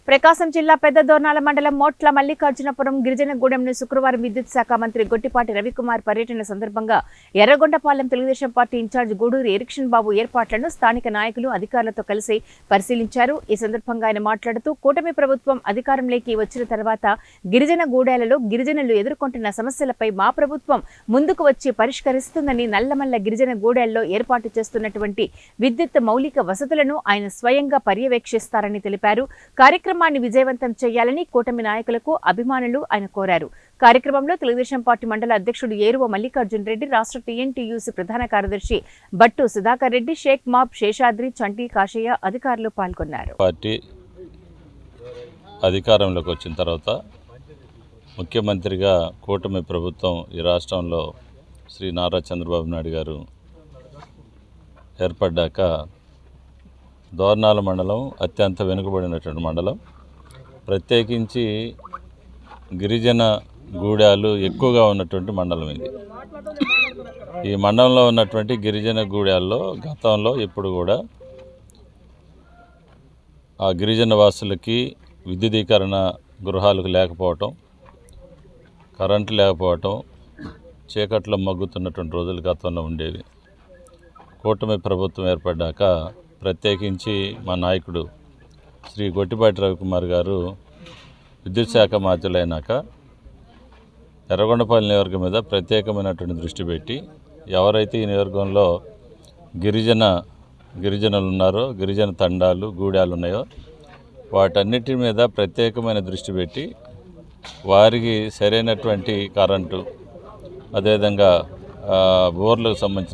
ప్రకాశం జిల్లా పెద్దదోర్నాల మండలం మోట్ల మల్లికార్జునపురం గిరిజనగూడెంను శుక్రవారం విద్యుత్ శాఖ మంత్రి గొట్టిపాటి రవికుమార్ పర్యటన సందర్భంగా ఎర్రగొండపాలెం తెలుగుదేశం పార్టీ ఇన్ఛార్జ్ గూడూరి ఎరిక్షన్ బాబు ఏర్పాట్లను స్థానిక నాయకులు అధికారులతో కలిసి పరిశీలించారు. ఈ సందర్భంగా ఆయన మాట్లాడుతూ కూటమి ప్రభుత్వం అధికారంలోకి వచ్చిన తర్వాత గిరిజనగూడెలలో గిరిజనులు ఎదుర్కొంటున్న సమస్యలపై మా ప్రభుత్వం ముందుకు వచ్చి పరిష్కరిస్తుందని, నల్లమల్ల గిరిజనగూడెల్లో ఏర్పాటు చేస్తున్నటువంటి విద్యుత్ మౌలిక వసతులను ఆయన స్వయంగా పర్యవేక్షిస్తారని తెలిపారు. కార్యక్రమాన్ని విజయవంతం చేయాలని కూటమి నాయకులకు అభిమానులు ఆయన కోరారు. కార్యక్రమంలో తెలుగుదేశం పార్టీ మండల అధ్యక్షుడు ఏరువ మల్లికార్జున రెడ్డి, రాష్ట్ర టీఎన్టీయూసీ ప్రధాన కార్యదర్శి బట్టు సుధాకర్ రెడ్డి, షేక్ మాబ్, శేషాద్రి, చంటి, కాశయ్య అధికారులు పాల్గొన్నారు. పార్టీ అధికారంలోకి వచ్చిన తర్వాత ముఖ్యమంత్రిగా కూటమి ప్రభుత్వం ఈ రాష్ట్రంలో శ్రీ నారా చంద్రబాబు నాయుడు గారు ఏర్పడ్డాక దోర్నాల మండలం అత్యంత వెనుకబడినటువంటి మండలం. ప్రత్యేకించి గిరిజన గూడాలు ఎక్కువగా ఉన్నటువంటి మండలం ఇది. ఈ మండలంలో ఉన్నటువంటి గిరిజన గూడాల్లో గతంలో ఇప్పుడు కూడా ఆ గిరిజన వాసులకి విద్యుదీకరణ గృహాలకు లేకపోవటం, కరెంటు లేకపోవటం, చీకట్లో మగ్గుతున్నటువంటి రోజులు గతంలో ఉండేవి. కూటమి ప్రభుత్వం ఏర్పడ్డాక ప్రత్యేకించి మా నాయకుడు శ్రీ గొట్టిపాటి రవికుమార్ గారు విద్యుత్ శాఖ మంత్రులైనాక ఎర్రగొండపాలెం నియోజకవర్గం మీద ప్రత్యేకమైనటువంటి దృష్టి పెట్టి ఎవరైతే ఈ నియోజకవర్గంలో గిరిజనులు ఉన్నారో, గిరిజన తండాలు, గూడాలు ఉన్నాయో వాటన్నిటి మీద ప్రత్యేకమైన దృష్టి పెట్టి వారికి సరైనటువంటి కరెంటు, అదేవిధంగా బోర్లకు సంబంధించిన